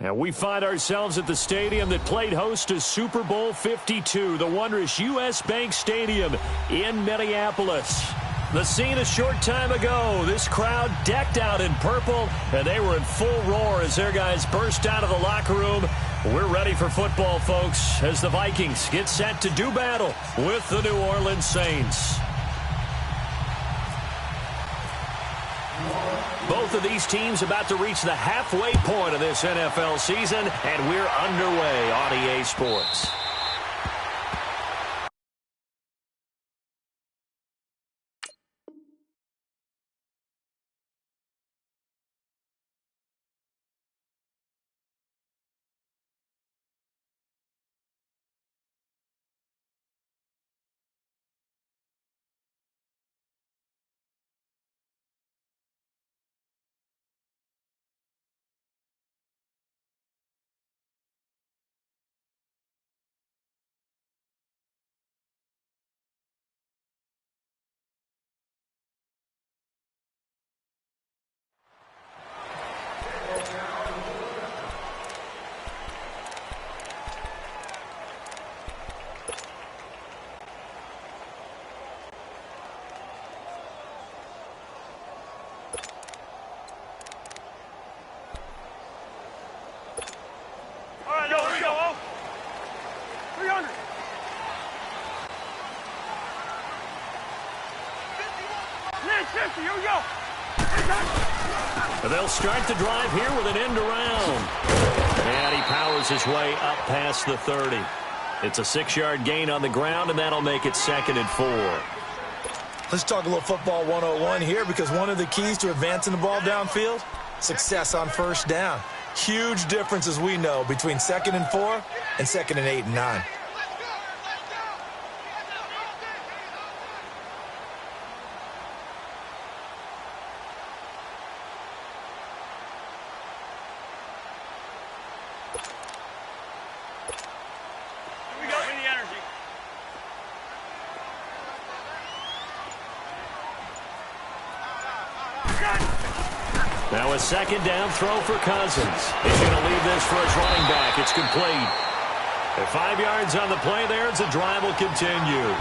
And we find ourselves at the stadium that played host to Super Bowl 52, the wondrous U.S. Bank Stadium in Minneapolis. The scene a short time ago, this crowd decked out in purple, and they were in full roar as their guys burst out of the locker room. We're ready for football, folks, as the Vikings get set to do battle with the New Orleans Saints. Both of these teams about to reach the halfway point of this NFL season, and we're underway on EA Sports. They'll start the drive here with an end around. And he powers his way up past the 30. It's a 6-yard gain on the ground, and that'll make it 2nd and 4. Let's talk a little football 101 here, because one of the keys to advancing the ball downfield, success on first down. Huge difference, as we know, between 2nd and 4 and 2nd and 8 and 9. Now a 2nd down throw for Cousins. He's going to leave this for his running back. It's complete. At 5 yards on the play there, as the drive will continue.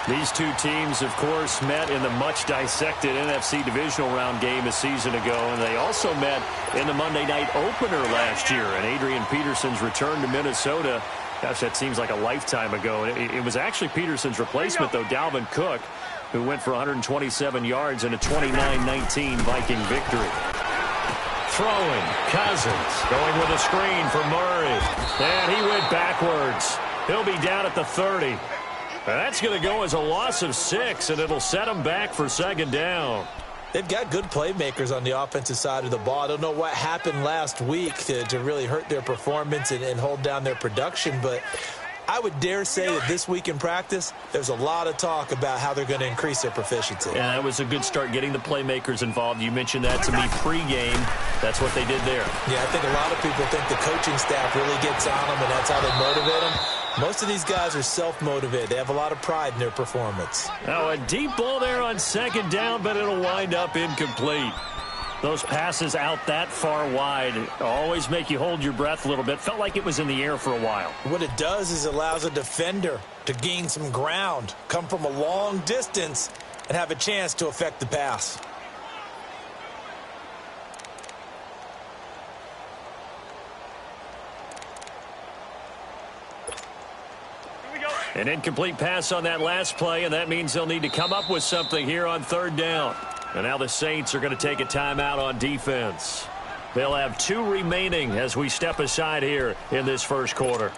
These two teams, of course, met in the much-dissected NFC Divisional Round game a season ago, and they also met in the Monday night opener last year. And Adrian Peterson's return to Minnesota, gosh, that seems like a lifetime ago. It was actually Peterson's replacement, though, Dalvin Cook, who went for 127 yards in a 29-19 Viking victory. Throwing, Cousins, going with a screen for Murray. And he went backwards. He'll be down at the 30. And that's going to go as a loss of 6, and it'll set him back for 2nd down. They've got good playmakers on the offensive side of the ball. I don't know what happened last week to really hurt their performance and hold down their production, but I would dare say that this week in practice, there's a lot of talk about how they're going to increase their proficiency. Yeah, that was a good start getting the playmakers involved. You mentioned that to me pregame. That's what they did there. Yeah, I think a lot of people think the coaching staff really gets on them, and that's how they motivate them. Most of these guys are self-motivated. They have a lot of pride in their performance. Now a deep ball there on 2nd down, but it'll wind up incomplete. Those passes out that far wide always make you hold your breath a little bit. Felt like it was in the air for a while. What it does is it allows a defender to gain some ground, come from a long distance, and have a chance to affect the pass. An incomplete pass on that last play, and that means they'll need to come up with something here on 3rd down. And now the Saints are going to take a timeout on defense. They'll have 2 remaining as we step aside here in this first quarter.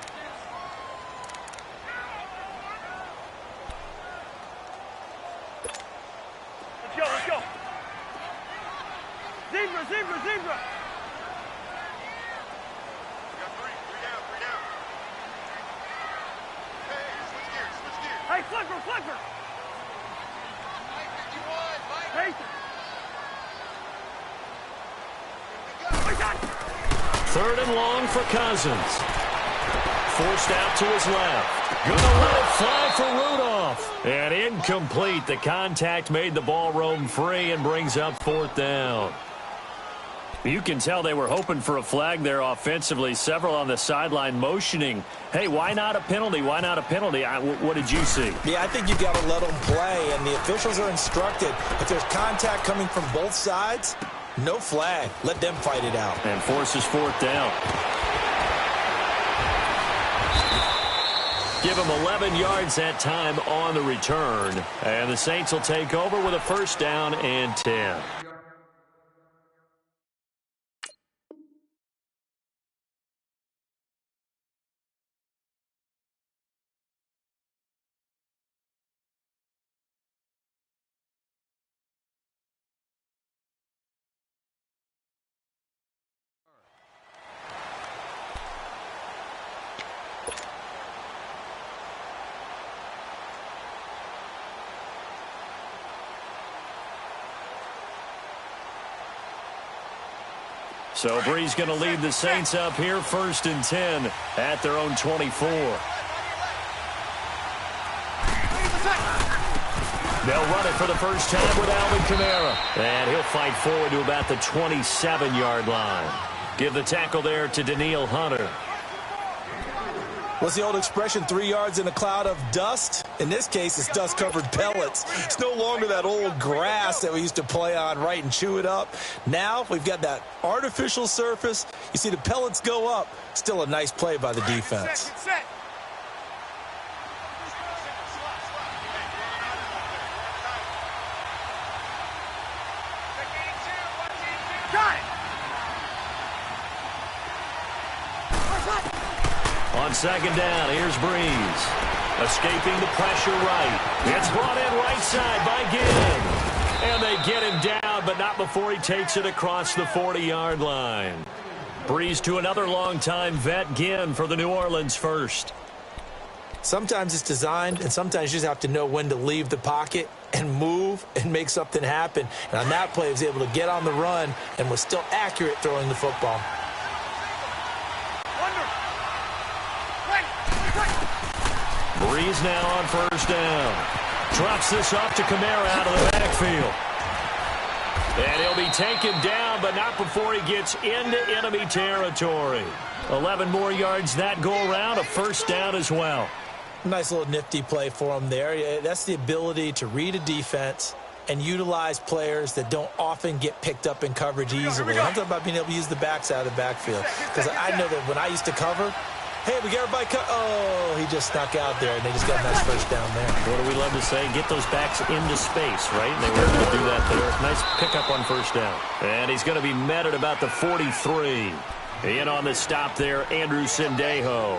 Let's go, let's go. Zebra, zebra, zebra. We got 3 down, 3 down. Hey, switch gears, switch gears. Hey, flipper, flipper. Hey, 3rd and long for Cousins. Forced out to his left. Gonna let it fly for Rudolph. And incomplete. The contact made the ball roam free and brings up 4th down. You can tell they were hoping for a flag there offensively. Several on the sideline motioning, hey, why not a penalty? Why not a penalty? What did you see? Yeah, I think you got to let them play, and the officials are instructed. If there's contact coming from both sides, no flag. Let them fight it out. And forces fourth down. Give them 11 yards that time on the return. And the Saints will take over with a first down and 10. So Bree's going to lead the Saints up here, 1st and 10 at their own 24. They'll run it for the first time with Alvin Kamara. And he'll fight forward to about the 27-yard line. Give the tackle there to Danielle Hunter. What's the old expression, 3 yards in a cloud of dust? In this case, it's dust-covered pellets. It's no longer that old grass that we used to play on, right, and chew it up. Now we've got that artificial surface. You see the pellets go up. Still a nice play by the defense. Got it. On second down, here's Breeze. Escaping the pressure right. It's brought in right side by Ginn. And they get him down, but not before he takes it across the 40-yard line. Breeze to another longtime vet, Ginn, for the New Orleans first. Sometimes it's designed, and sometimes you just have to know when to leave the pocket and move and make something happen. And on that play, he was able to get on the run and was still accurate throwing the football. Breeze now on first down. Drops this off to Kamara out of the backfield. And he'll be taken down, but not before he gets into enemy territory. 11 more yards that go around, a first down as well. Nice little nifty play for him there. Yeah, that's the ability to read a defense and utilize players that don't often get picked up in coverage easily. I'm talking about being able to use the backside of the backfield. Because I know that when I used to cover, hey, we got everybody cut. Oh, he just snuck out there, and they just got a nice first down there. What do we love to say? Get those backs into space, right? And they were able to do that there. Nice pickup on first down. And he's going to be met at about the 43. In on the stop there, Andrew Sendejo.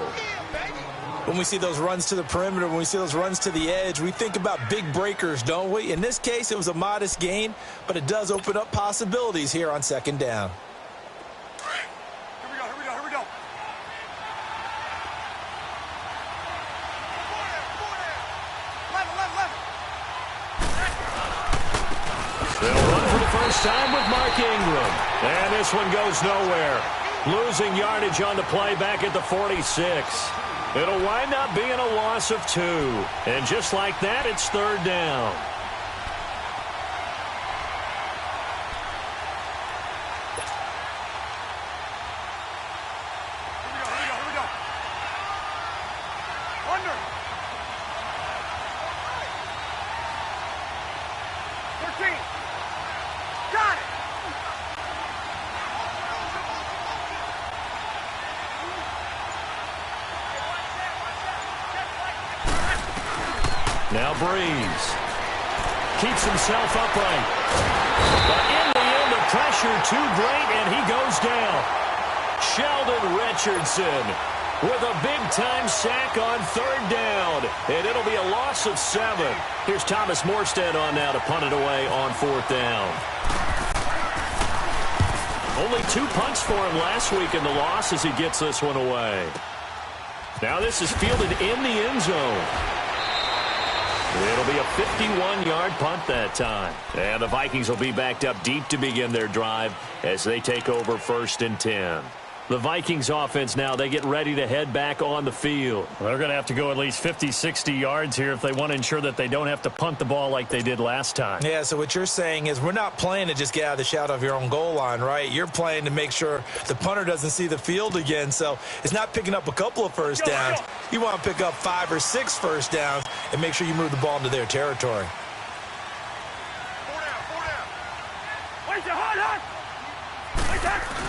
When we see those runs to the perimeter, when we see those runs to the edge, we think about big breakers, don't we? In this case, it was a modest gain, but it does open up possibilities here on second down. They'll run for the first time with Mark Ingram. And this one goes nowhere. Losing yardage on the play back at the 46. It'll wind up being a loss of 2. And just like that, it's third down. Now Breeze keeps himself upright. But in the end, the pressure too great, and he goes down. Sheldon Richardson with a big-time sack on third down. And it'll be a loss of 7. Here's Thomas Morstead on now to punt it away on fourth down. Only 2 punts for him last week in the loss as he gets this one away. Now this is fielded in the end zone. It'll be a 51-yard punt that time. And the Vikings will be backed up deep to begin their drive as they take over 1st and 10. The Vikings offense now, they get ready to head back on the field. Well, they're going to have to go at least 50, 60 yards here if they want to ensure that they don't have to punt the ball like they did last time. Yeah, so what you're saying is we're not playing to just get out of the shadow of your own goal line, right? You're playing to make sure the punter doesn't see the field again. So it's not picking up a couple of first downs. You want to pick up 5 or 6 first downs and make sure you move the ball into their territory. 4 down, 4 down. Wait, hard, hard. Wait, hard.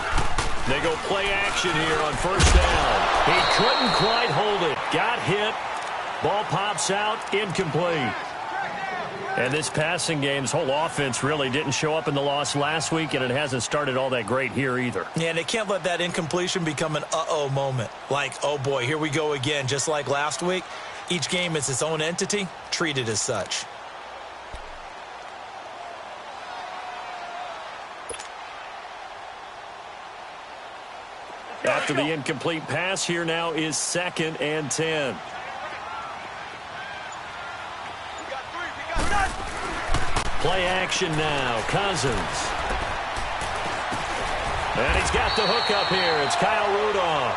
They go play action here on first down. He couldn't quite hold it. Got hit. Ball pops out. Incomplete. And this passing game's whole offense really didn't show up in the loss last week, and it hasn't started all that great here either. Yeah, and they can't let that incompletion become an uh-oh moment. Like, oh boy, here we go again, just like last week. Each game is its own entity, treated as such. After the incomplete pass, here now is 2nd and 10. We got 3, we got 3. Play action now. Cousins. And he's got the hook up here. It's Kyle Rudolph.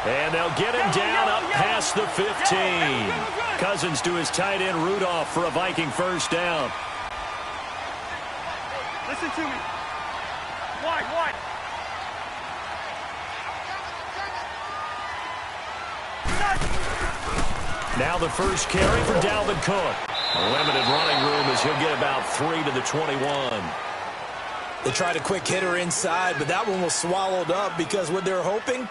And they'll get him down up past the 15. Cousins to his tight end Rudolph for a Viking first down. Listen to me. Wide, wide. Now the first carry for Dalvin Cook. A limited running room as he'll get about 3 to the 21. They tried a quick hitter inside, but that one was swallowed up because what they're hoping,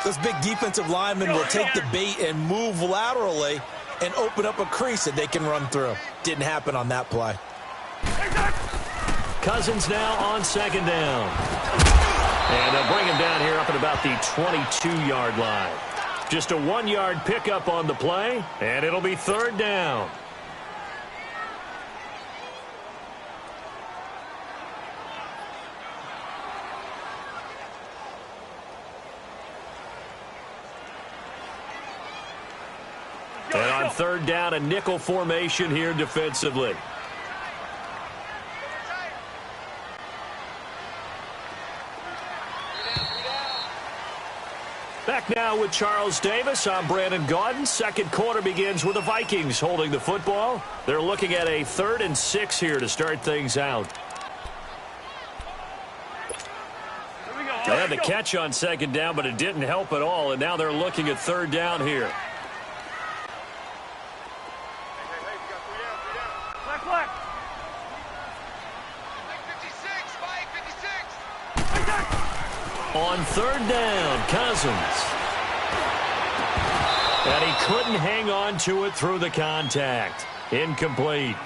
those big defensive linemen will take the bait and move laterally and open up a crease that they can run through. Didn't happen on that play. Cousins now on 2nd down. And they'll bring him down here up at about the 22-yard line. Just a 1-yard pickup on the play, and it'll be 3rd down. And on 3rd down, a nickel formation here defensively. Back now with Charles Davis. I'm Brandon Gaudin. Second quarter begins with the Vikings holding the football. They're looking at a 3rd and 6 here to start things out. They had the catch on 2nd down, but it didn't help at all, and now they're looking at 3rd down here. Hey, we got 3 down, 3 down. Left, left. Mike 56, Mike 56. On 3rd down, Cousins. And he couldn't hang on to it through the contact. Incomplete.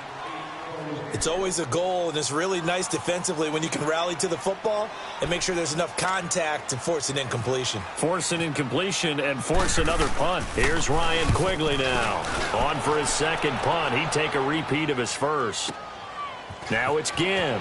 It's always a goal, and it's really nice defensively when you can rally to the football and make sure there's enough contact to force an incompletion. Force an incompletion and force another punt. Here's Ryan Quigley now. On for his 2nd punt. He'd take a repeat of his first. Now it's Ginn.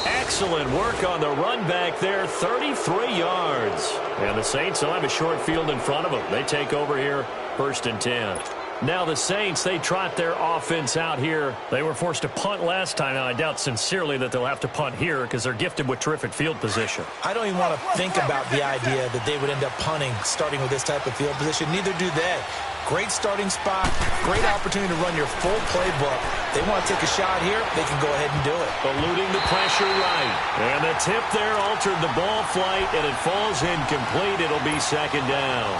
Excellent work on the run back there, 33 yards. And the Saints will have a short field in front of them. They take over here, 1st and 10. Now the Saints, they trot their offense out here. They were forced to punt last time. Now, I doubt sincerely that they'll have to punt here because they're gifted with terrific field position. I don't even want to think about the idea that they would end up punting starting with this type of field position. Neither do they. Great starting spot, great opportunity to run your full playbook. They want to take a shot here, they can go ahead and do it. Eluding the pressure right. And the tip there altered the ball flight, and it falls incomplete. It'll be 2nd down.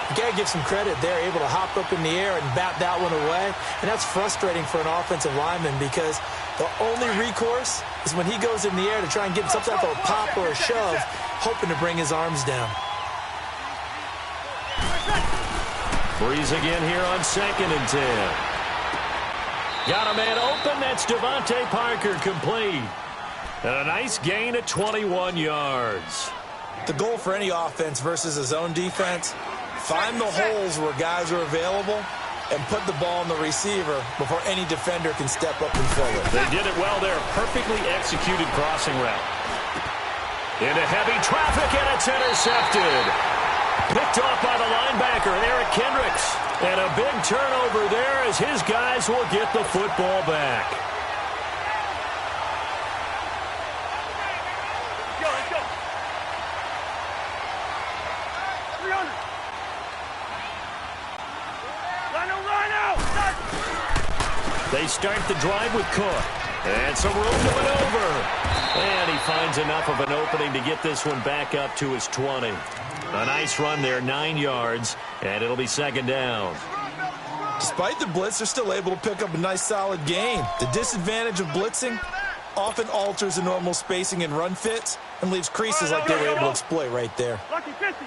You got to give some credit. They're able to hop up in the air and bat that one away. And that's frustrating for an offensive lineman because the only recourse is when he goes in the air to try and get some type of a pop or a shove, hoping to bring his arms down. Breeze again here on 2nd and 10. Got a man open. That's Devontae Parker, complete. And a nice gain at 21 yards. The goal for any offense versus a zone defense, find the holes where guys are available and put the ball on the receiver before any defender can step up and fill it. They did it well there. Perfectly executed crossing route. Into heavy traffic, and it's intercepted. Picked off by the linebacker, Eric Kendricks. And a big turnover there as his guys will get the football back. They start the drive with Cook. And some room to maneuver. And he finds enough of an opening to get this one back up to his 20. A nice run there, 9 yards, and it'll be second down. Despite the blitz, they're still able to pick up a nice solid gain. The disadvantage of blitzing often alters the normal spacing and run fits and leaves creases like they were able to exploit right there. Lucky 50.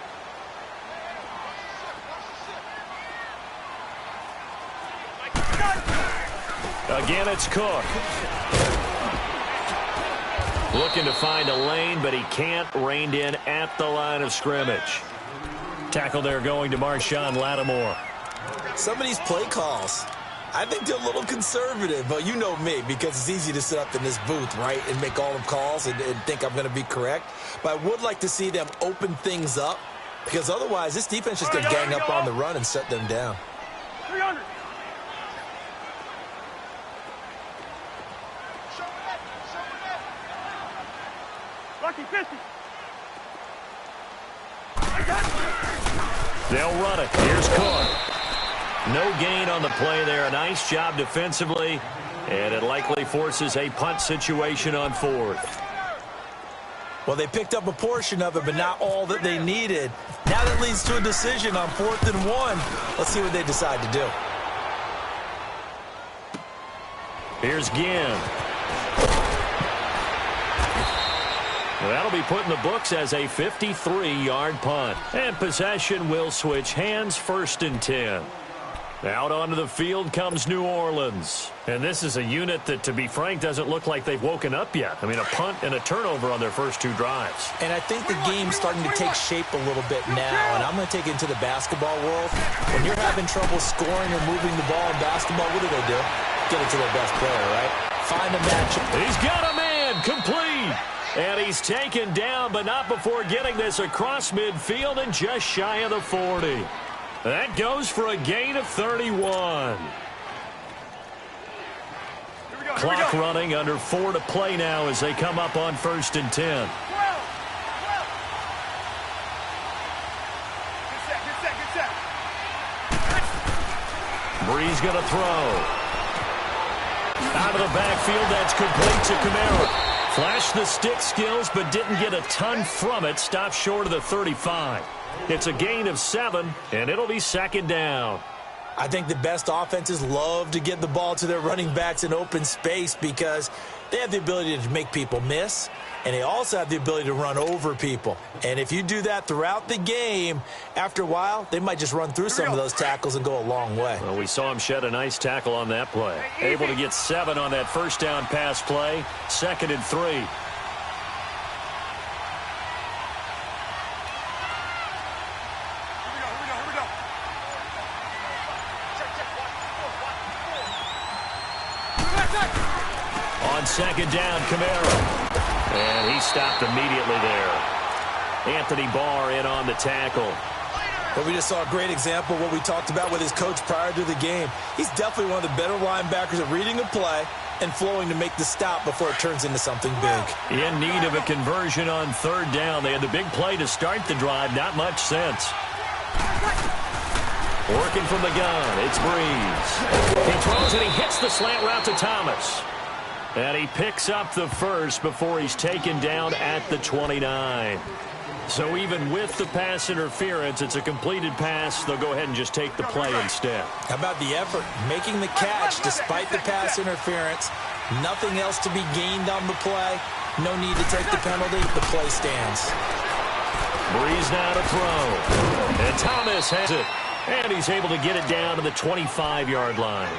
Again, it's Cook. Looking to find a lane, but he can't. Reined in at the line of scrimmage. Tackle there going to Marshawn Lattimore. Some of these play calls, I think they're a little conservative, but you know me, because it's easy to sit up in this booth, right, and make all the calls and think I'm going to be correct. But I would like to see them open things up, because otherwise this defense is going to gang up on the run and shut them down. 300. Lucky 50. They'll run it. Here's Cook. No gain on the play there. A nice job defensively, and it likely forces a punt situation on 4th. Well, they picked up a portion of it, but not all that they needed. Now that leads to a decision on 4th and 1. Let's see what they decide to do. Here's Ginn. That'll be put in the books as a 53-yard punt. And possession will switch hands, 1st and 10. Out onto the field comes New Orleans. And this is a unit that, to be frank, doesn't look like they've woken up yet. I mean, a punt and a turnover on their first 2 drives. And I think the game's starting to take shape a little bit now. And I'm going to take it into the basketball world. When you're having trouble scoring or moving the ball in basketball, what do? Get it to their best player, right? Find a matchup. He's got a man, complete. And he's taken down, but not before getting this across midfield and just shy of the 40. That goes for a gain of 31. Clock running, under 4 to play now as they come up on 1st and 10. Bree's going to throw. Out of the backfield, that's complete to Kamara. Flashed the stick skills, but didn't get a ton from it. Stopped short of the 35. It's a gain of 7, and it'll be second down. I think the best offenses love to get the ball to their running backs in open space because they have the ability to make people miss, and they also have the ability to run over people. And if you do that throughout the game, after a while, they might just run through some of those tackles and go a long way. Well, we saw him shed a nice tackle on that play. Able to get 7 on that first down pass play. 2nd and 3. On 2nd down, Kamara. And he stopped immediately there. Anthony Barr in on the tackle. But we just saw a great example of what we talked about with his coach prior to the game. He's definitely one of the better linebackers at reading a play and flowing to make the stop before it turns into something big. In need of a conversion on 3rd down. They had the big play to start the drive. Not much sense. Working from the gun, it's Breeze. He throws and he hits the slant route to Thomas. And he picks up the first before he's taken down at the 29. So even with the pass interference, it's a completed pass. They'll go ahead and just take the play instead. How about the effort? Making the catch despite the pass interference. Nothing else to be gained on the play. No need to take the penalty. The play stands. Breeze now to throw. And Thomas has it. And he's able to get it down to the 25-yard line.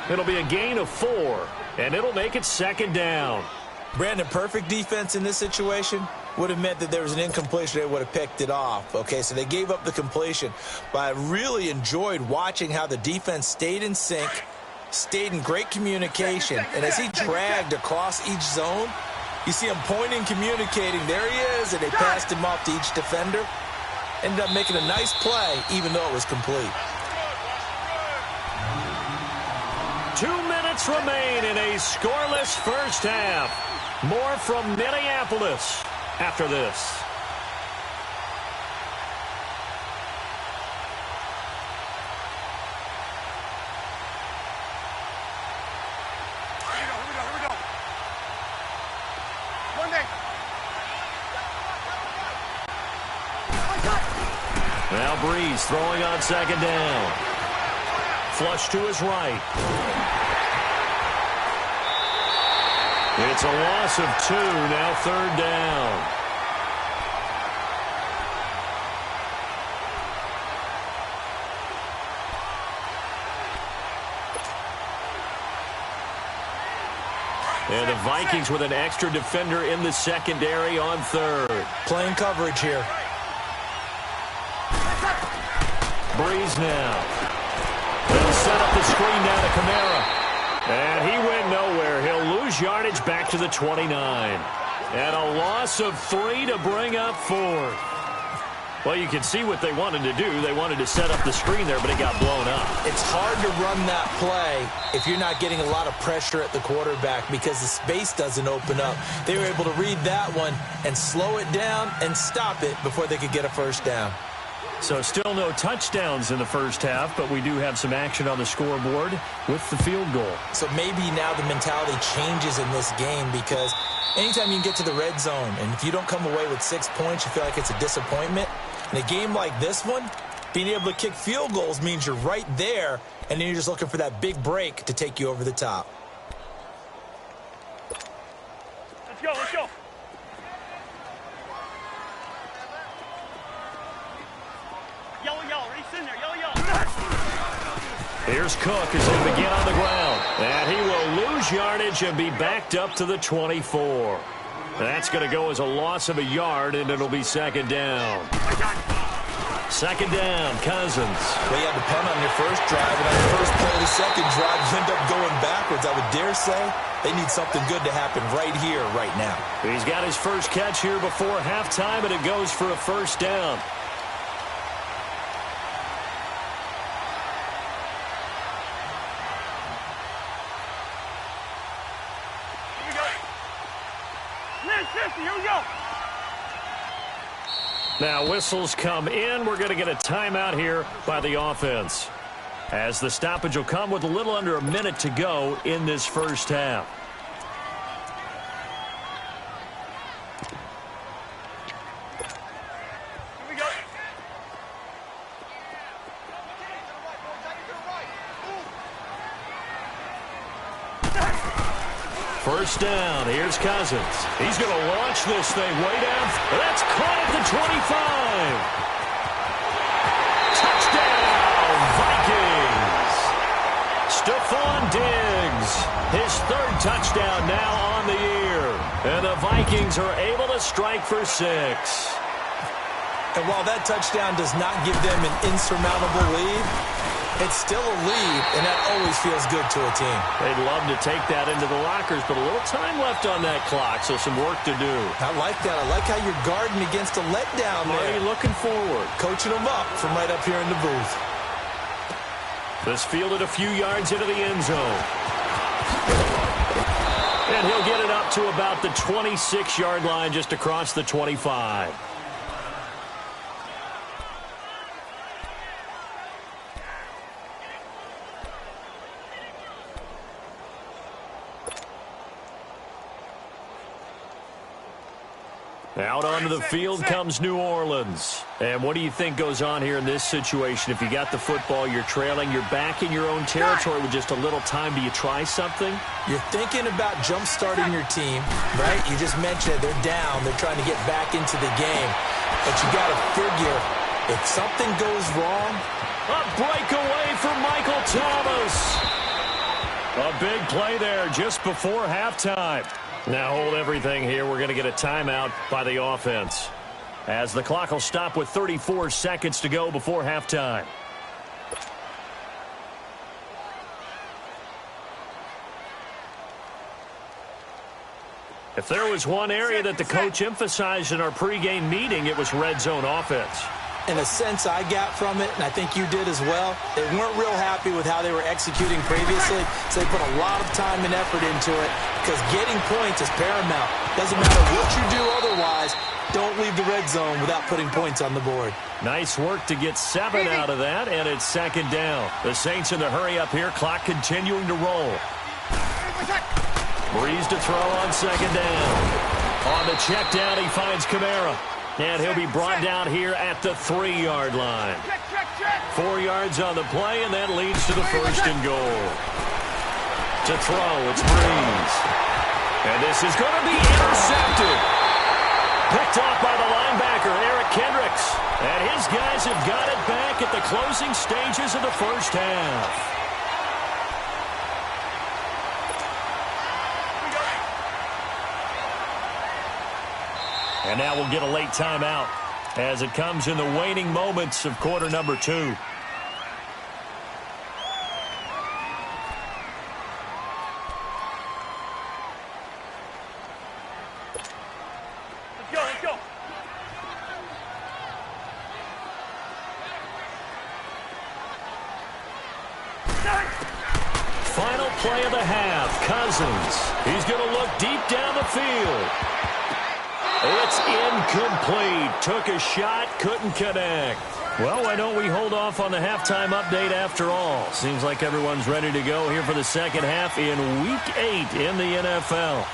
It'll be a gain of 4, and it'll make it 2nd down. Brandon, perfect defense in this situation would have meant that there was an incompletion. They would have picked it off. Okay, so they gave up the completion. But I really enjoyed watching how the defense stayed in sync, stayed in great communication. And as he dragged across each zone, you see him pointing, communicating. There he is, and they passed him off to each defender. Ended up making a nice play, even though it was complete. 2 minutes remain in a scoreless first half. More from Minneapolis after this. Now Breeze throwing on second down. Flush to his right. It's a loss of 2, now third down. And the Vikings with an extra defender in the secondary on third. Playing coverage here. Breeze now. They'll set up the screen down to Kamara. And he went nowhere. He'll lose yardage back to the 29. And a loss of 3 to bring up 4. Well, you can see what they wanted to do. They wanted to set up the screen there, but it got blown up. It's hard to run that play if you're not getting a lot of pressure at the quarterback because the space doesn't open up. They were able to read that one and slow it down and stop it before they could get a first down. So still no touchdowns in the first half, but we do have some action on the scoreboard with the field goal. So maybe now the mentality changes in this game because anytime you can get to the red zone and if you don't come away with 6 points, you feel like it's a disappointment. In a game like this one, being able to kick field goals means you're right there, and then you're just looking for that big break to take you over the top. Let's go, let's go. Yellow, yellow, Reese in there, yellow, yellow. Here's Cook as they begin on the ground. And he will lose yardage and be backed up to the 24. That's going to go as a loss of a yard, and it'll be second down. Second down, Cousins. Well, you had to punt on your first drive, and on the first play of the second drive, you end up going backwards. I would dare say they need something good to happen right here, right now. He's got his first catch here before halftime, and it goes for a first down. Here we go. Now whistles come in. We're going to get a timeout here by the offense, as the stoppage will come with a little under a minute to go in this first half. Here we go. First down. Here's Cousins. He's going to launch this thing way down. That's caught at the 25. Touchdown, Vikings. Stephon Diggs, his third touchdown now on the year. And the Vikings are able to strike for 6. And while that touchdown does not give them an insurmountable lead, it's still a lead, and that always feels good to a team. They'd love to take that into the lockers, but a little time left on that clock, so some work to do. I like that. I like how you're guarding against a letdown there. Already looking forward. Coaching them up from right up here in the booth. This fielded a few yards into the end zone. And he'll get it up to about the 26-yard line, just across the 25. Out onto the field comes New Orleans. And what do you think goes on here in this situation? If you got the football, you're trailing, you're back in your own territory with just a little time. Do you try something? You're thinking about jump-starting your team, right? You just mentioned it. They're down. They're trying to get back into the game. But you got to figure, if something goes wrong... A breakaway for Michael Thomas. A big play there just before halftime. Now hold everything here. We're going to get a timeout by the offense, as the clock will stop with 34 seconds to go before halftime. If there was one area that the coach emphasized in our pregame meeting, it was red zone offense. In a sense I got from it, and I think you did as well, they weren't real happy with how they were executing previously, so they put a lot of time and effort into it, because getting points is paramount. Doesn't matter what you do otherwise, don't leave the red zone without putting points on the board. Nice work to get 7 out of that, and it's second down. The Saints in the hurry up here, clock continuing to roll. Breeze to throw on second down. On the check down, he finds Kamara. And he'll be brought down here at the 3-yard line. 4 yards on the play, and that leads to the 1st and goal. To throw, it's Breeze. And this is going to be intercepted. Picked off by the linebacker, Eric Kendricks. And his guys have got it back at the closing stages of the first half. And now we'll get a late timeout as it comes in the waning moments of quarter number 2. Let's go, let's go. Final play of the half, Cousins. He's going to look deep down the field. It's incomplete. Took a shot, couldn't connect. Well, why don't we hold off on the halftime update after all? Seems like everyone's ready to go here for the second half in Week 8 in the NFL.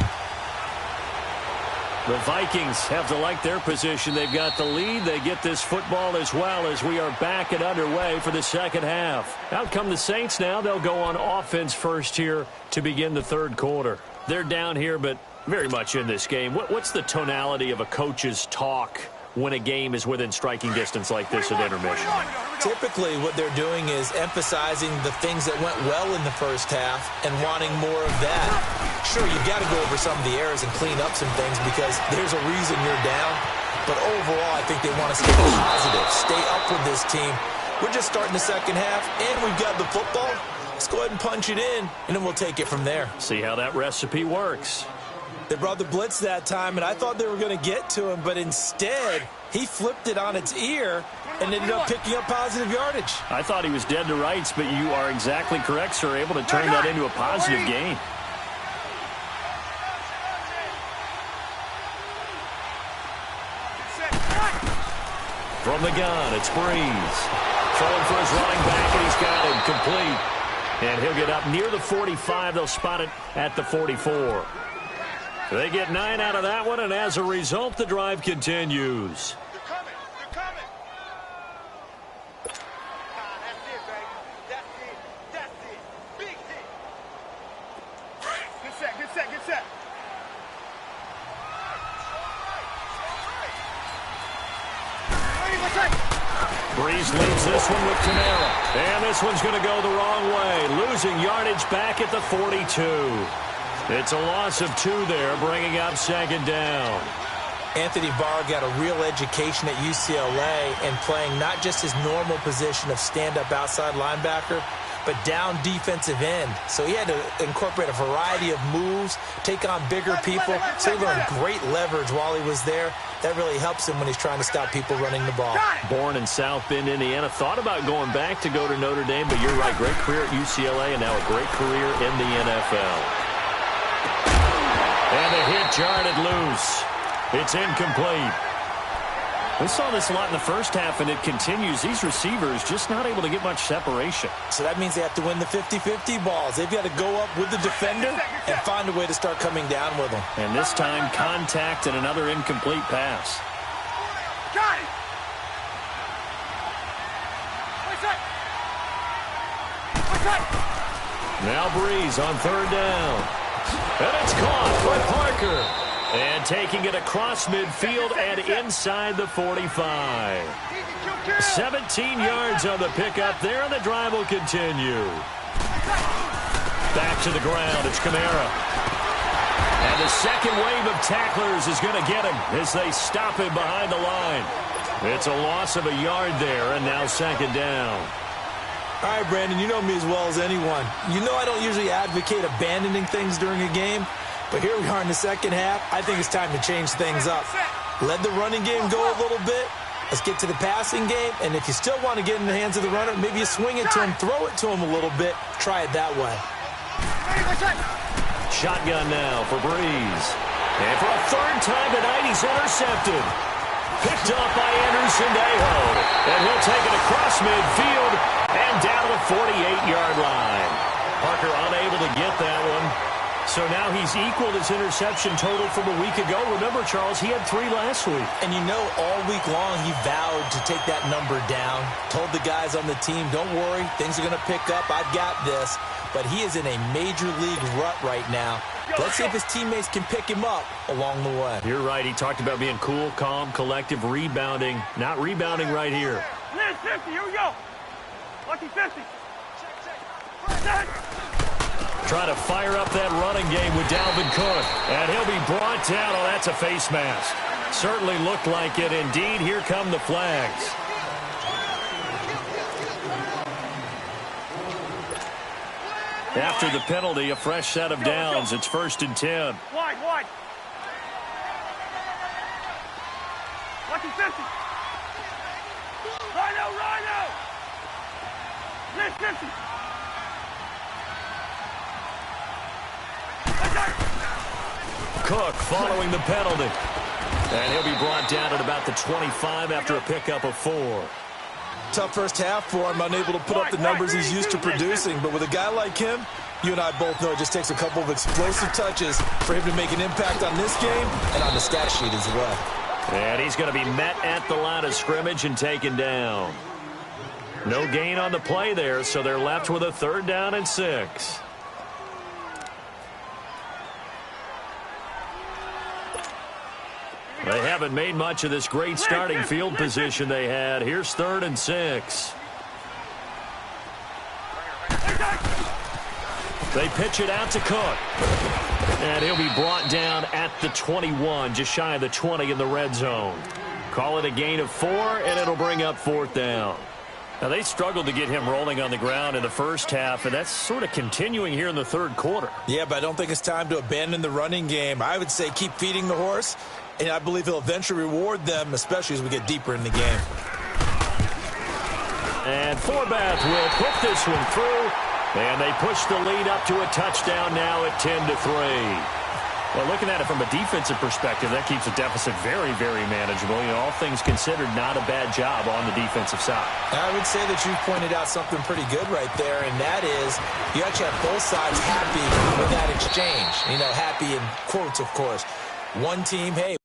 The Vikings have to like their position. They've got the lead. They get this football as well as we are back and underway for the second half. Out come the Saints now. They'll go on offense first here to begin the third quarter. They're down here, but very much in this game. What's the tonality of a coach's talk when a game is within striking distance like this at intermission? Typically, what they're doing is emphasizing the things that went well in the first half and wanting more of that. Sure, you've got to go over some of the errors and clean up some things because there's a reason you're down. But overall, I think they want to stay positive, stay up with this team. We're just starting the second half, and we've got the football. Let's go ahead and punch it in, and then we'll take it from there. See how that recipe works. They brought the blitz that time, and I thought they were going to get to him, but instead, he flipped it on its ear and ended up picking up positive yardage. I thought he was dead to rights, but you are exactly correct, sir, able to turn that into a positive gain. From the gun, it's Breeze. Throwing for his running back, and he's got him complete. And he'll get up near the 45. They'll spot it at the 44. They get 9 out of that one, and as a result, the drive continues. They're coming. They're coming. That's it, baby. That's it. That's it. Big hit. Good set. Good set. Good set. Breeze leads this one with Kamara. And this one's going to go the wrong way. Losing yardage back at the 42. It's a loss of 2 there, bringing up second down. Anthony Barr got a real education at UCLA and playing not just his normal position of stand-up outside linebacker, but down defensive end. So he had to incorporate a variety of moves, take on bigger people. So he learned great leverage while he was there. That really helps him when he's trying to stop people running the ball. Born in South Bend, Indiana. Thought about going back to go to Notre Dame, but you're right. Great career at UCLA and now a great career in the NFL. And the hit jarred loose. It's incomplete. We saw this a lot in the first half, and it continues. These receivers just not able to get much separation. So that means they have to win the 50-50 balls. They've got to go up with the defender and find a way to start coming down with them. And this time, contact and another incomplete pass. Got it. Now Breeze on third down. And it's caught by Parker. And taking it across midfield and inside the 45. 17 yards on the pickup there, and the drive will continue. Back to the ground, it's Kamara. And the second wave of tacklers is going to get him as they stop him behind the line. It's a loss of a yard there, and now second down. All right, Brandon, you know me as well as anyone. You know I don't usually advocate abandoning things during a game, but here we are in the second half. I think it's time to change things up. Let the running game go a little bit. Let's get to the passing game, and if you still want to get in the hands of the runner, maybe you swing it to him, throw it to him a little bit, try it that way. Shotgun now for Breeze. And for a third time tonight, he's intercepted. Picked up by Anderson Dejo. And he'll take it across midfield and down to the 48-yard line. Parker unable to get that one. So now he's equaled his interception total from a week ago. Remember, Charles, he had 3 last week. And you know, all week long he vowed to take that number down. Told the guys on the team, don't worry, things are going to pick up. I've got this. But he is in a major league rut right now. Let's see if his teammates can pick him up along the way. You're right. He talked about being cool, calm, collective, rebounding. Not rebounding right here. 50, here we go. Lucky 50. Try to fire up that running game with Dalvin Cook. And he'll be brought down. Oh, that's a face mask. Certainly looked like it. Indeed, here come the flags. After the penalty, a fresh set of downs. It's 1st and 10. Wide. Lucky 50. Rhino. Lift 50. Cook following the penalty. And he'll be brought down at about the 25 after a pickup of 4. Tough first half for him, unable to put up the numbers he's used to producing. But with a guy like him, you and I both know it just takes a couple of explosive touches for him to make an impact on this game and on the stat sheet as well. And he's going to be met at the line of scrimmage and taken down. No gain on the play there, so they're left with a 3rd down and 6. They haven't made much of this great starting field position they had. Here's 3rd and 6. They pitch it out to Cook. And he'll be brought down at the 21, just shy of the 20 in the red zone. Call it a gain of 4, and it'll bring up 4th down. Now, they struggled to get him rolling on the ground in the first half, and that's sort of continuing here in the 3rd quarter. Yeah, but I don't think it's time to abandon the running game. I would say keep feeding the horse, and I believe he'll eventually reward them, especially as we get deeper in the game. And Forbath will put this one through, and they push the lead up to a touchdown now at 10-3. Well, looking at it from a defensive perspective, that keeps the deficit very, very manageable. You know, all things considered, not a bad job on the defensive side. I would say that you've pointed out something pretty good right there, and that is you actually have both sides happy with that exchange. You know, happy in quotes, of course. One team, hey.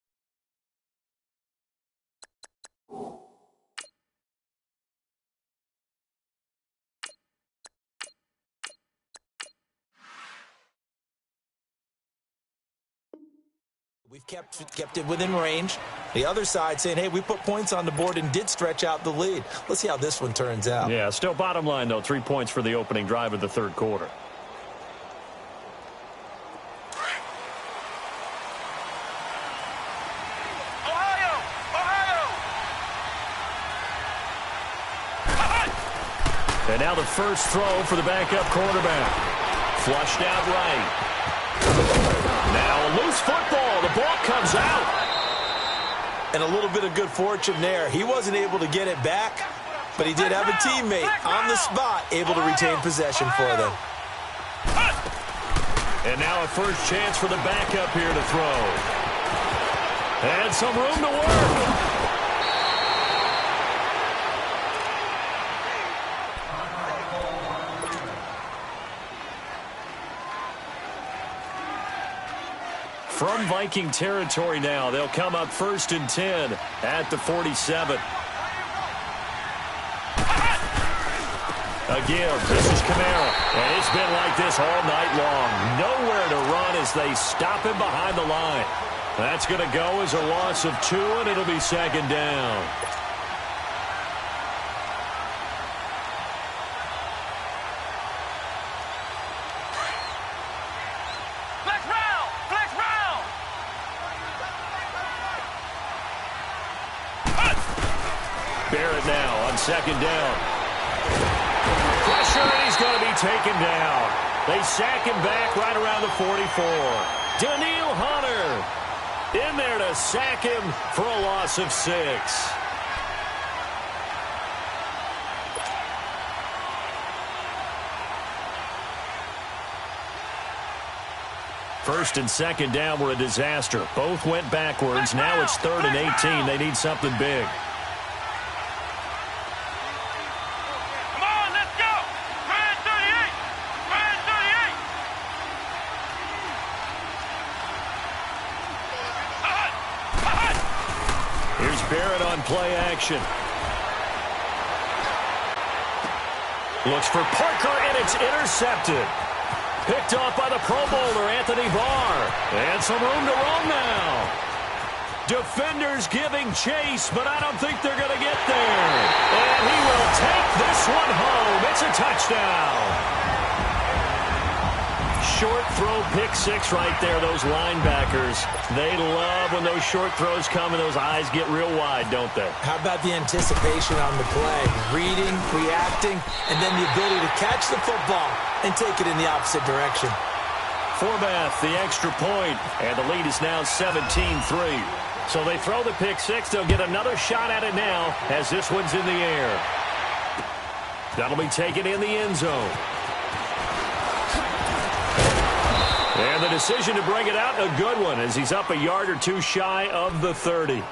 We've kept it within range. The other side saying, hey, we put points on the board and did stretch out the lead. Let's see how this one turns out. Yeah, still bottom line, though, 3 points for the opening drive of the 3rd quarter. Ohio! And now the first throw for the backup quarterback. Flushed out right. Now a loose football. The ball comes out. And a little bit of good fortune there. He wasn't able to get it back, but he did have a teammate on the spot able to retain possession for them. And now a first chance for the backup here to throw. And some room to work. From Viking territory now, they'll come up 1st and 10 at the 47. Again, this is Kamara, and it's been like this all night long. Nowhere to run as they stop him behind the line. That's going to go as a loss of 2, and it'll be 2nd down. Barrett now on 2nd down. Pressure, and he's going to be taken down. They sack him back right around the 44. Daniil Hunter in there to sack him for a loss of 6. First and 2nd down were a disaster. Both went backwards. Now it's 3rd and 18. They need something big. Barrett on play action. Looks for Parker, and it's intercepted. Picked off by the Pro Bowler, Anthony Barr. And some room to roam now. Defenders giving chase, but I don't think they're going to get there. And he will take this one home. It's a touchdown. Short throw, pick six right there. Those linebackers, they love when those short throws come and those eyes get real wide, don't they? How about the anticipation on the play? Reading, reacting, and then the ability to catch the football and take it in the opposite direction. Forbath, the extra point, and the lead is now 17-3. So they throw the pick six. They'll get another shot at it now as this one's in the air. That'll be taken in the end zone. And the decision to bring it out, a good one, as he's up a yard or two shy of the 30.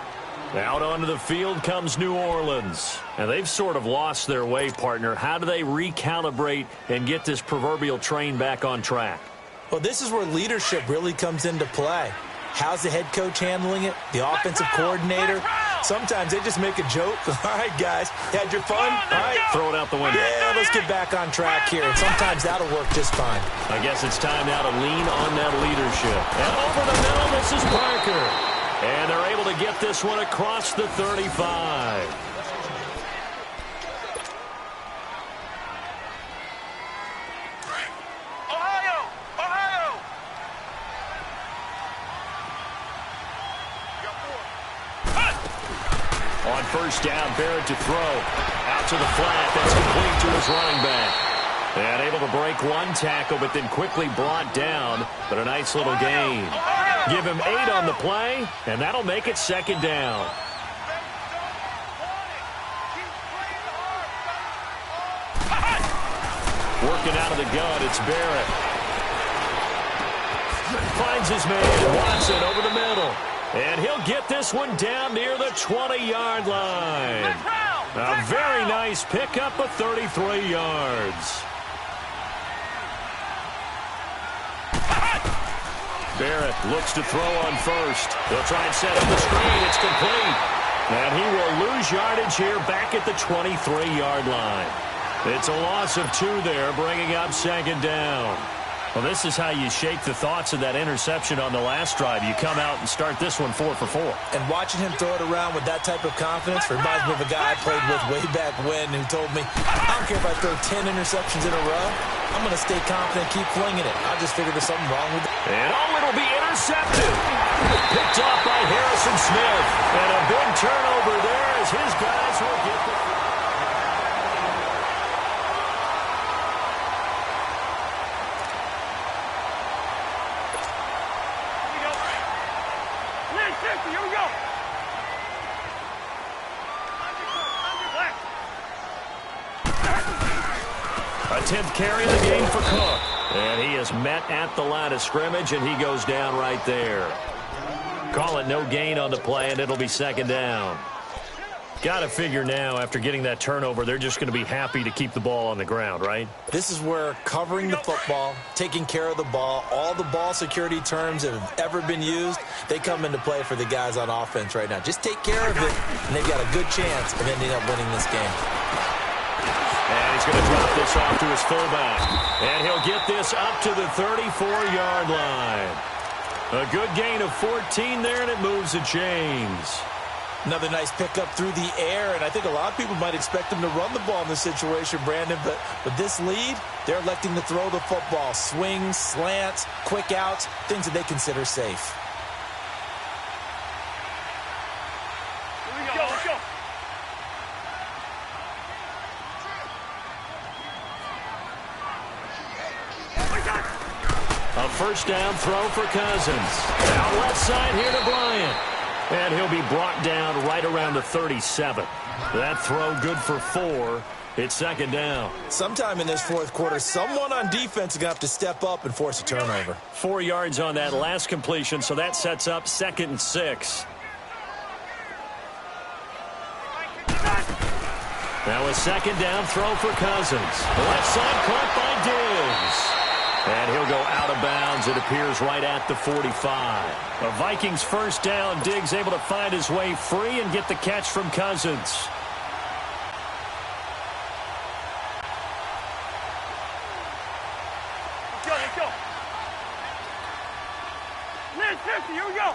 Out onto the field comes New Orleans. And they've sort of lost their way, partner. How do they recalibrate and get this proverbial train back on track? Well, this is where leadership really comes into play. How's the head coach handling it? The offensive coordinator? Sometimes they just make a joke. All right, guys, you had your fun? All right. Throw it out the window. Yeah, let's get back on track here. And sometimes that'll work just fine. I guess it's time now to lean on that leadership. And over the middle, this is Parker. And they're able to get this one across the 35. On first down, Barrett to throw. Out to the flat. That's complete to his running back. And able to break one tackle, but then quickly brought down. But a nice little gain. Give him 8 on the play, and that'll make it second down. Working out of the gun, it's Barrett. Finds his man, Watson over the middle. And he'll get this one down near the 20-yard line. A very nice pickup of 33 yards. Barrett looks to throw on first. They'll try and set up the screen. It's complete. And he will lose yardage here back at the 23-yard line. It's a loss of 2 there, bringing up second down. Well, this is how you shake the thoughts of that interception on the last drive. You come out and start this one 4 for 4. And watching him throw it around with that type of confidence reminds me of a guy I played with way back when who told me, I don't care if I throw 10 interceptions in a row. I'm going to stay confident, keep flinging it. I just figured there's something wrong with it. And it'll be intercepted. Picked off by Harrison Smith. And a big turnover there as his guys will get the... Here we go. A 10th carry of the game for Cook. And he is met at the line of scrimmage, and he goes down right there. Call it no gain on the play, and it'll be second down. Got to figure now, after getting that turnover, they're just going to be happy to keep the ball on the ground, right? This is where covering the football, taking care of the ball, all the ball security terms that have ever been used, they come into play for the guys on offense right now. Just take care of it, and they've got a good chance of ending up winning this game. And he's going to drop this off to his fullback. And he'll get this up to the 34-yard line. A good gain of 14 there, and it moves the chains. Another nice pickup through the air, and I think a lot of people might expect them to run the ball in this situation, Brandon, but with this lead, they're electing to throw the football. Swings, slants, quick outs, things that they consider safe. Here we go. Let's go. A first down throw for Cousins. Out left side here to Bryant. And he'll be brought down right around the 37. That throw good for 4. It's second down. Sometime in this fourth quarter, someone on defense is going to have to step up and force a turnover. 4 yards on that last completion, so that sets up 2nd and 6. Now a second down throw for Cousins. Left side caught by Diggs. And he'll go out of bounds, it appears, right at the 45. The Vikings first down. Diggs able to find his way free and get the catch from Cousins. Let's go. Let's 50, here we go.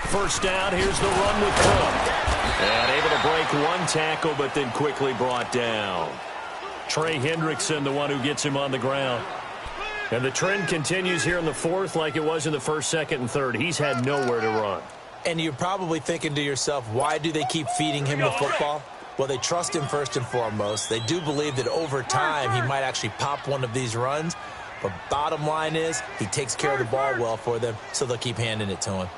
First down, here's the run with Cook. And able to break one tackle, but then quickly brought down. Trey Hendrickson, the one who gets him on the ground. And the trend continues here in the fourth like it was in the first, second, and third. He's had nowhere to run. And you're probably thinking to yourself, why do they keep feeding him the football? Well, they trust him first and foremost. They do believe that over time he might actually pop one of these runs. But bottom line is he takes care of the ball well for them, so they'll keep handing it to him.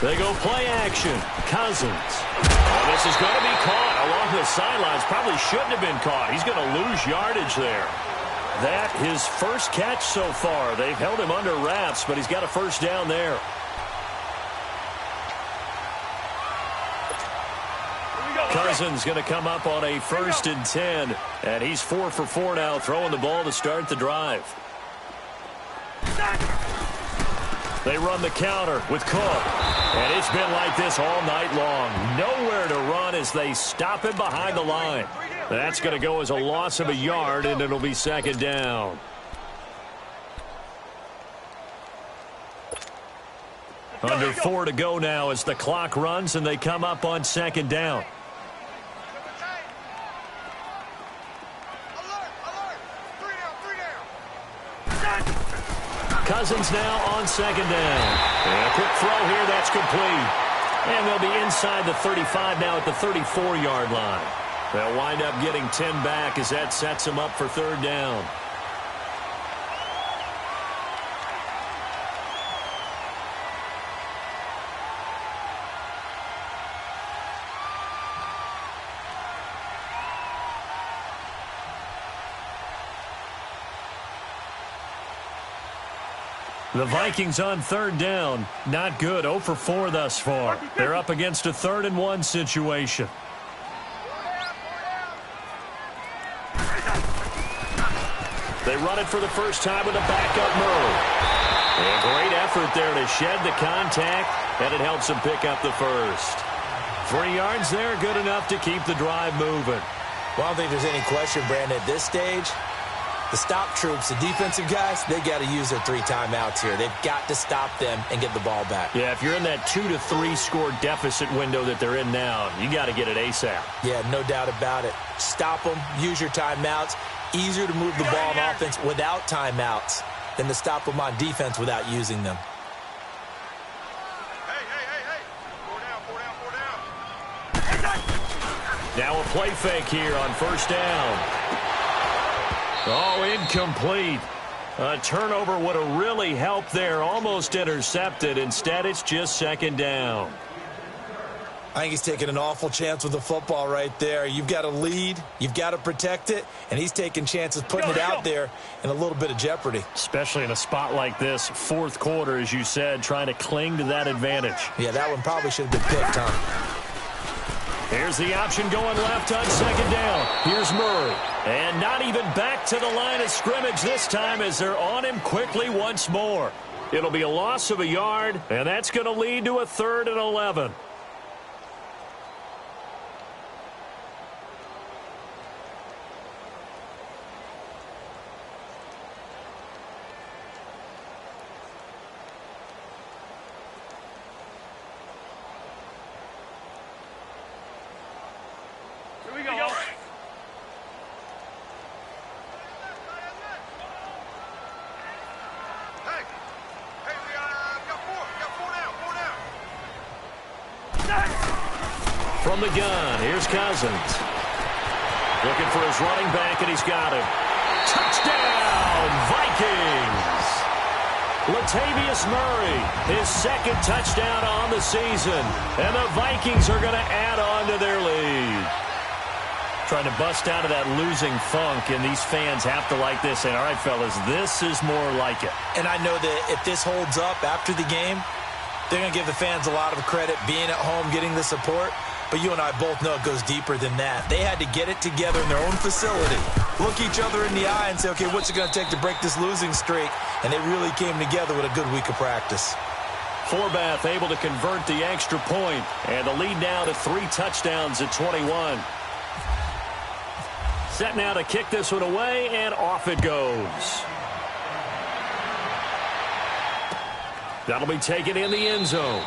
They go play action. Cousins. Oh, this is going to be caught along the sidelines. Probably shouldn't have been caught. He's going to lose yardage there. That his first catch so far. They've held him under wraps, but he's got a first down there. Cousins going to come up on a 1st and 10. And he's 4 for 4 now, throwing the ball to start the drive. They run the counter with Cook. And it's been like this all night long. Nowhere to run as they stop him behind the line. That's going to go as a loss of a yard, and it'll be second down. Under 4 to go now as the clock runs, and they come up on second down. Cousins now on second down. And a quick throw here, that's complete. And they'll be inside the 35 now at the 34-yard line. They'll wind up getting 10 back as that sets them up for third down. The Vikings on third down. Not good. 0 for 4 thus far. They're up against a 3rd and 1 situation. They run it for the first time with a backup Murray. A great effort there to shed the contact, and it helps them pick up the first. 3 yards there, good enough to keep the drive moving. Well, I don't think there's any question, Brandon, at this stage. The stop troops, the defensive guys, they got to use their 3 timeouts here. They've got to stop them and get the ball back. Yeah, if you're in that 2 to 3 score deficit window that they're in now, you got to get it ASAP. Yeah, no doubt about it. Stop them, use your timeouts. Easier to move the ball on offense without timeouts than to stop them on defense without using them. Hey. 4 down. Now a play fake here on first down. Oh, incomplete. A turnover would have really helped there. Almost intercepted. Instead, it's just second down. I think he's taking an awful chance with the football right there. You've got to lead. You've got to protect it. And he's taking chances putting it out there in a little bit of jeopardy. Especially in a spot like this, fourth quarter, as you said, trying to cling to that advantage. Yeah, that one probably should have been picked, huh? Here's the option going left on second down. Here's Murray. And not even back to the line of scrimmage this time as they're on him quickly once more. It'll be a loss of a yard, and that's going to lead to a 3rd and 11. From the gun, here's Cousins. Looking for his running back, and he's got him. Touchdown, Vikings! Latavius Murray, his 2nd touchdown on the season. And the Vikings are going to add on to their lead. Trying to bust out of that losing funk, and these fans have to like this. And, all right, fellas, this is more like it. And I know that if this holds up after the game, they're going to give the fans a lot of credit being at home, getting the support. But you and I both know it goes deeper than that. They had to get it together in their own facility, look each other in the eye and say, okay, what's it going to take to break this losing streak? And they really came together with a good week of practice. Forbath able to convert the extra point, and the lead now to 3 touchdowns at 21. Set now to kick this one away, and off it goes. That'll be taken in the end zone.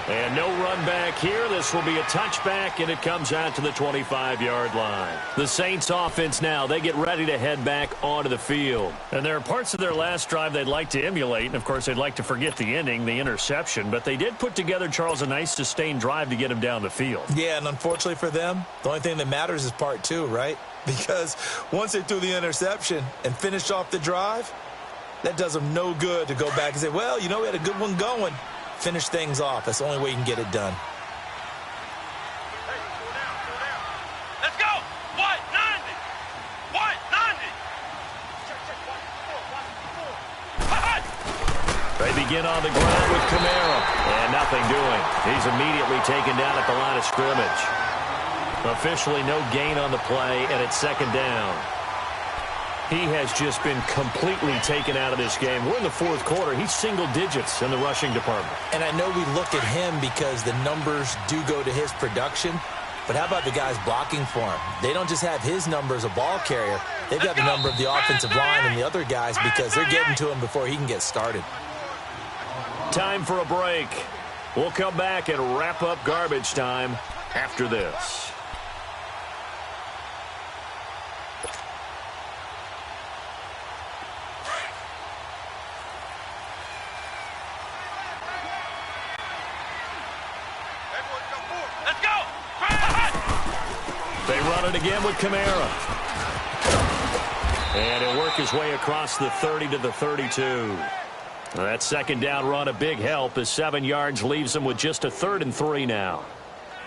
And no run back here. This will be a touchback, and it comes out to the 25-yard line. The Saints offense now, they get ready to head back onto the field. And there are parts of their last drive they'd like to emulate, and of course they'd like to forget the ending, the interception. But they did put together, Charles, a nice sustained drive to get him down the field. Yeah, and unfortunately for them, the only thing that matters is part 2, right? Because once they threw the interception and finished off the drive, that does them no good to go back and say, well, you know, we had a good one going. Finish things off. That's the only way you can get it done. Hey, slow down. Let's go. What? 90. What? 90. Check. Watch. They begin on the ground with Kamara. And nothing doing. He's immediately taken down at the line of scrimmage. Officially no gain on the play, and it's second down. He has just been completely taken out of this game. We're in the fourth quarter. He's single digits in the rushing department. And I know we look at him because the numbers do go to his production. But how about the guys blocking for him? They don't just have his number as a ball carrier. They've got the number of the offensive line and the other guys because they're getting to him before he can get started. Time for a break. We'll come back and wrap up garbage time after this. They run it again with Kamara. And he'll work his way across the 30 to the 32. That second down run, a big help as 7 yards leaves him with just a 3rd and 3 now.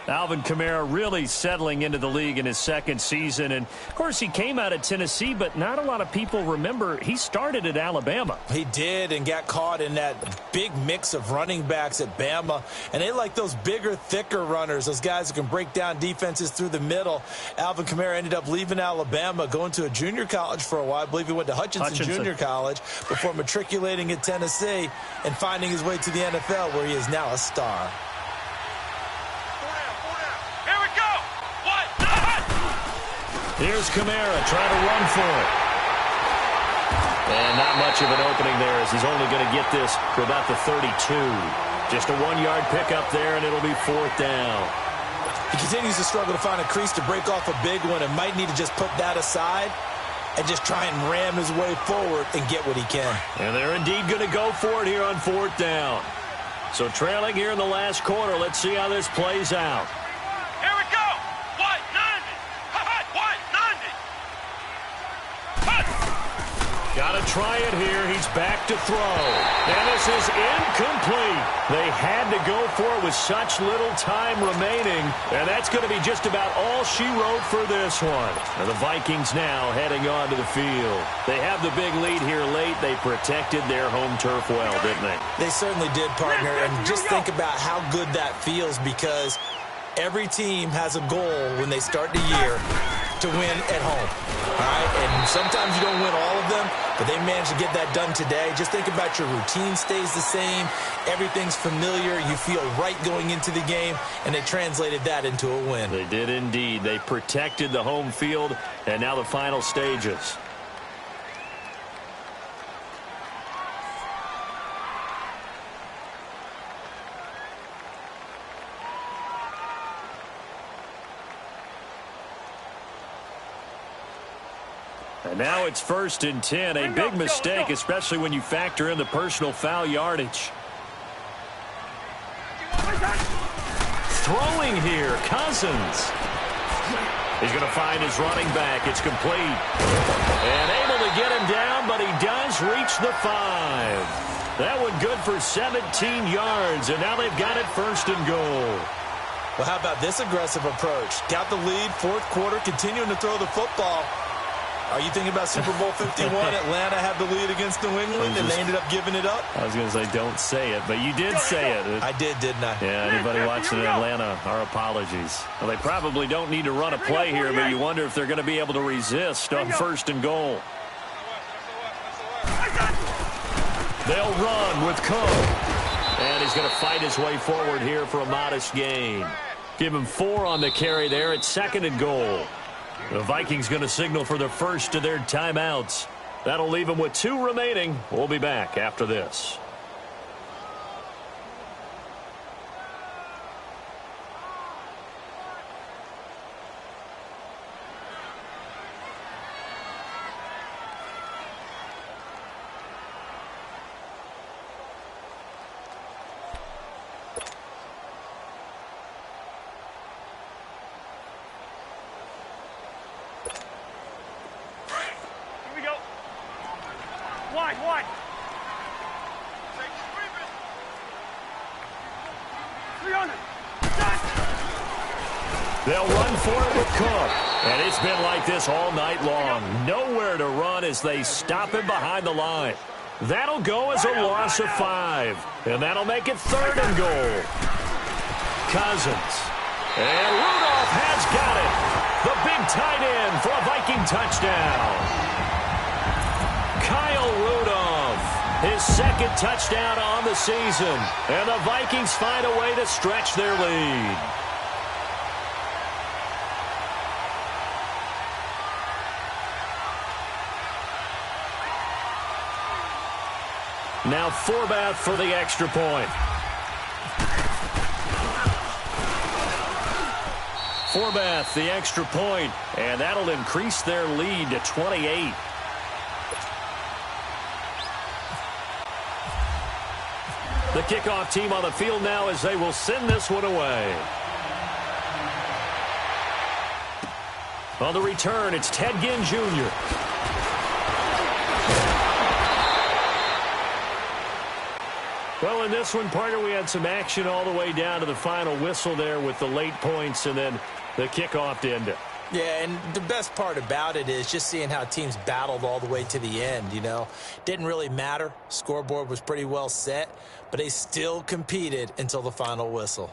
Alvin Kamara really settling into the league in his second season. And, of course, he came out of Tennessee, but not a lot of people remember he started at Alabama. He did and got caught in that big mix of running backs at Bama. And they like those bigger, thicker runners, those guys who can break down defenses through the middle. Alvin Kamara ended up leaving Alabama, going to a junior college for a while. I believe he went to Hutchinson Junior College before matriculating at Tennessee and finding his way to the NFL, where he is now a star. Here's Kamara trying to run for it. And not much of an opening there as he's only going to get this for about the 32. Just a 1-yard pickup there, and it'll be 4th down. He continues to struggle to find a crease to break off a big one and might need to just put that aside and just try and ram his way forward and get what he can. And they're indeed going to go for it here on 4th down. So trailing here in the last quarter, let's see how this plays out. Here we go. What? 90. What? 90. Got to try it here. He's back to throw. And this is incomplete. They had to go for it with such little time remaining. And that's going to be just about all she wrote for this one. And the Vikings now heading onto the field. They have the big lead here late. They protected their home turf well, didn't they? They certainly did, partner. And just think about how good that feels, because every team has a goal when they start the year to win at home. All right? And sometimes you don't win all of them, but they managed to get that done today. Just think about your routine stays the same. Everything's familiar. You feel right going into the game, and they translated that into a win. They did indeed. They protected the home field, and now the final stages. And now it's 1st and 10. A big mistake, especially when you factor in the personal foul yardage. Throwing here, Cousins. He's going to find his running back. It's complete. And able to get him down, but he does reach the 5. That one good for 17 yards, and now they've got it 1st and goal. Well, how about this aggressive approach? Got the lead, 4th quarter, continuing to throw the football. Are you thinking about Super Bowl 51? Atlanta had the lead against New England, and they ended up giving it up? I was going to say, don't say it, but you did say it. I did, didn't I? Yeah, anybody watching in Atlanta, our apologies. Well, they probably don't need to run a play here, but you wonder if they're going to be able to resist on 1st and goal. They'll run with Cook. And he's going to fight his way forward here for a modest gain. Give him 4 on the carry there. It's 2nd and goal. The Vikings going to signal for the first of their timeouts. That'll leave them with 2 remaining. We'll be back after this. Wide. They'll run for it with Cook. And it's been like this all night long. Nowhere to run as they stop him behind the line. That'll go as a loss of 5. And that'll make it 3rd and goal. Cousins. And Rudolph has got it. The big tight end for a Viking touchdown. Kyle Rudolph, his 2nd touchdown on the season. And the Vikings find a way to stretch their lead. Now Forbath for the extra point. Forbath, the extra point, and that'll increase their lead to 28. The kickoff team on the field now as they will send this one away. On the return, it's Ted Ginn Jr. Well, in this one, partner, we had some action all the way down to the final whistle there with the late points and then the kickoff to end it. Yeah, and the best part about it is just seeing how teams battled all the way to the end, you know. Didn't really matter. Scoreboard was pretty well set, but they still competed until the final whistle.